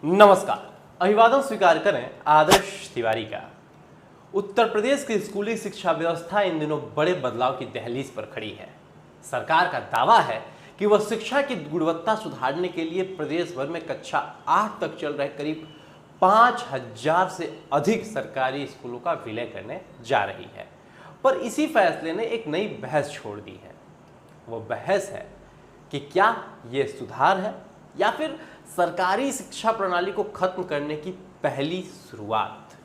नमस्कार। अभिवादन स्वीकार करें आदर्श तिवारी का। उत्तर प्रदेश की स्कूली शिक्षा व्यवस्था इन दिनों बड़े बदलाव की दहलीज पर खड़ी है। सरकार का दावा है कि वह शिक्षा की गुणवत्ता सुधारने के लिए प्रदेश भर में कक्षा 8 तक चल रहे करीब 5,000 से अधिक सरकारी स्कूलों का विलय करने जा रही है। पर इसी फैसले ने एक नई बहस छोड़ दी है। वो बहस है कि क्या ये सुधार है या फिर सरकारी शिक्षा प्रणाली को खत्म करने की पहली शुरुआत।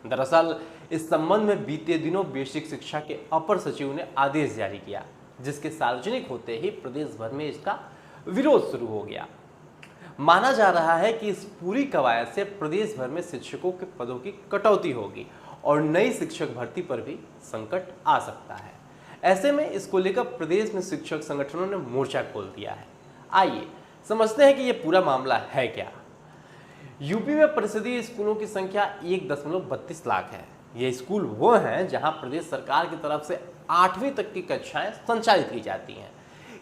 दरअसल इस संबंध में बीते दिनों बेसिक शिक्षा के अपर सचिव ने आदेश जारी किया, जिसके सार्वजनिक होते ही प्रदेश भर में इसका विरोध शुरू हो गया। माना जा रहा है कि इस पूरी कवायद से प्रदेश भर में शिक्षकों के पदों की कटौती होगी और नई शिक्षक भर्ती पर भी संकट आ सकता है। ऐसे में इसको लेकर प्रदेश में शिक्षक संगठनों ने मोर्चा खोल दिया है। आइए समझते हैं कि यह पूरा मामला है क्या। यूपी में परिषदीय स्कूलों की संख्या 1.32 लाख है। ये स्कूल वो हैं जहां प्रदेश सरकार की तरफ से 8वीं तक की कक्षाएं संचालित की जाती हैं।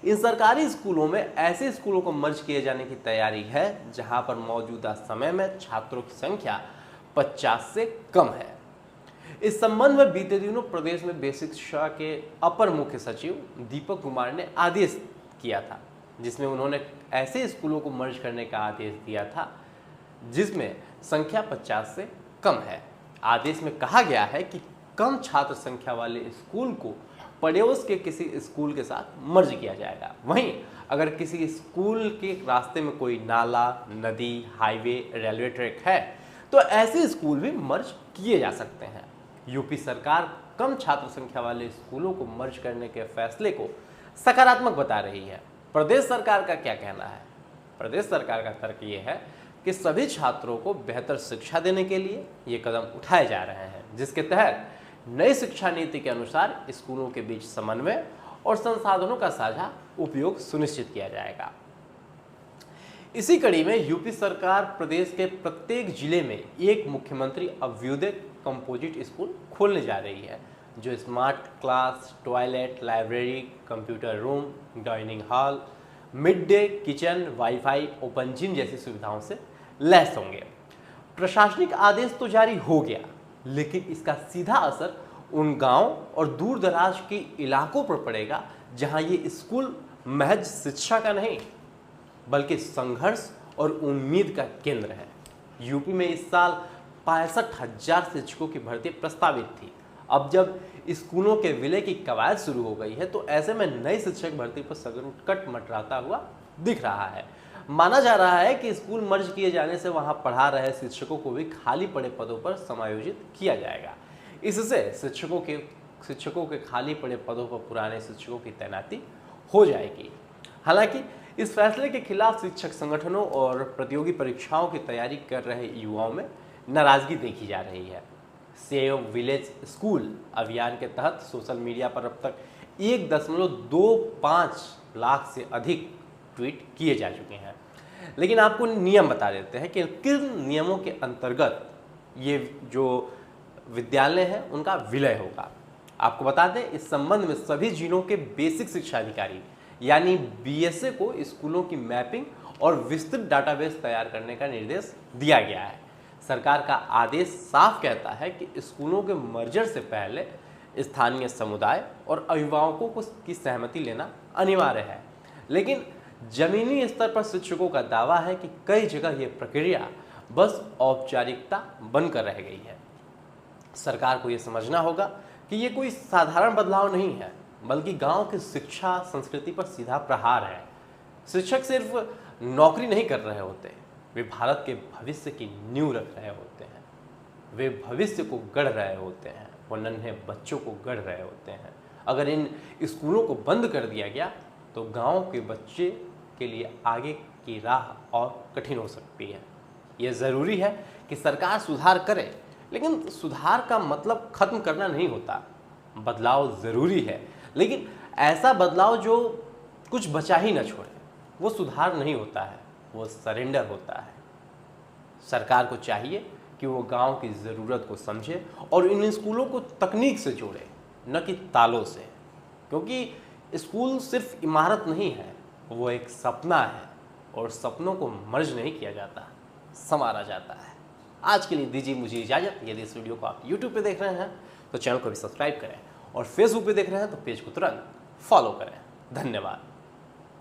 इन सरकारी स्कूलों में ऐसे स्कूलों को मर्ज किए जाने की तैयारी है जहां पर मौजूदा समय में छात्रों की संख्या 50 से कम है। इस संबंध में बीते दिनों प्रदेश में बेसिक शिक्षा के अपर मुख्य सचिव दीपक कुमार ने आदेश किया था, जिसमें उन्होंने ऐसे स्कूलों को मर्ज करने का आदेश दिया था जिसमें संख्या 50 से कम है। आदेश में कहा गया है कि कम छात्र संख्या वाले स्कूल को पड़ोस के किसी स्कूल के साथ मर्ज किया जाएगा। वहीं अगर किसी स्कूल के रास्ते में कोई नाला, नदी, हाईवे, रेलवे ट्रैक है तो ऐसे स्कूल भी मर्ज किए जा सकते हैं। यूपी सरकार कम छात्र संख्या वाले स्कूलों को मर्ज करने के फैसले को सकारात्मक बता रही है। प्रदेश सरकार का क्या कहना है? प्रदेश सरकार का तर्क ये है कि सभी छात्रों को बेहतर शिक्षा देने के लिए ये कदम उठाए जा रहे हैं, जिसके तहत नई शिक्षा नीति के अनुसार स्कूलों के बीच समन्वय और संसाधनों का साझा उपयोग सुनिश्चित किया जाएगा। इसी कड़ी में यूपी सरकार प्रदेश के प्रत्येक जिले में एक मुख्यमंत्री अभ्युदय कंपोजिट स्कूल खोलने जा रही है, जो smart class, toilet, library, computer room, dining hall, mid day kitchen, wifi, open gym जैसी सुविधाओं से लैस होंगे। प्रशासनिक आदेश तो जारी हो गया, लेकिन इसका सीधा असर उन गांव और दूर दराज के इलाकों पर पड़ेगा जहां ये स्कूल महज शिक्षा का नहीं बल्कि संघर्ष और उम्मीद का केंद्र है। यूपी में इस साल 65,000 शिक्षकों की भर्ती प्रस्तावित थी। अब जब स्कूलों के विलय की कवायद शुरू हो गई है तो ऐसे में नई शिक्षक भर्ती पर संकट मंडराता हुआ दिख रहा है। माना जा रहा है कि स्कूल मर्ज किए जाने से वहां पढ़ा रहे शिक्षकों को भी खाली पड़े पदों पर समायोजित किया जाएगा। इससे शिक्षकों के खाली पड़े पदों पर पुराने शिक्षकों की तैनाती हो जाएगी। हालांकि इस फैसले के खिलाफ शिक्षक संगठनों और प्रतियोगी परीक्षाओं की तैयारी कर रहे युवाओं में नाराजगी देखी जा रही है। सेव विलेज स्कूल अभियान के तहत सोशल मीडिया पर अब तक 1.25 लाख से अधिक ट्वीट किए जा चुके हैं। लेकिन आपको नियम बता देते हैं कि किन नियमों के अंतर्गत ये जो विद्यालय हैं उनका विलय होगा। आपको बता दें, इस संबंध में सभी जिलों के बेसिक शिक्षा अधिकारी यानी बीएसए को स्कूलों की मैपिंग और विस्तृत डाटाबेस तैयार करने का निर्देश दिया गया है। सरकार का आदेश साफ कहता है कि स्कूलों के मर्जर से पहले स्थानीय समुदाय और अभिभावकों की सहमति लेना अनिवार्य है। लेकिन जमीनी स्तर पर शिक्षकों का दावा है कि कई जगह यह प्रक्रिया बस औपचारिकता बनकर रह गई है। सरकार को यह समझना होगा कि यह कोई साधारण बदलाव नहीं है, बल्कि गांव की शिक्षा संस्कृति पर सीधा प्रहार है। शिक्षक सिर्फ नौकरी नहीं कर रहे होते, वे भारत के भविष्य की नींव रख रहे होते हैं। वे भविष्य को गढ़ रहे होते हैं, वो नन्हे बच्चों को गढ़ रहे होते हैं। अगर इन स्कूलों को बंद कर दिया गया तो गांव के बच्चे के लिए आगे की राह और कठिन हो सकती है। यह ज़रूरी है कि सरकार सुधार करे, लेकिन सुधार का मतलब खत्म करना नहीं होता। बदलाव ज़रूरी है, लेकिन ऐसा बदलाव जो कुछ बचा ही न छोड़े, वो सुधार नहीं होता है, वो सरेंडर होता है। सरकार को चाहिए कि वो गांव की ज़रूरत को समझे और इन स्कूलों को तकनीक से जोड़े, न कि तालों से। क्योंकि स्कूल सिर्फ इमारत नहीं है, वो एक सपना है और सपनों को मर्ज नहीं किया जाता, संवारा जाता है। आज के लिए दीजिए मुझे इजाज़त। यदि इस वीडियो को आप यूट्यूब पे देख रहे हैं तो चैनल को भी सब्सक्राइब करें और फेसबुक पे देख रहे हैं तो पेज को तुरंत फॉलो करें। धन्यवाद।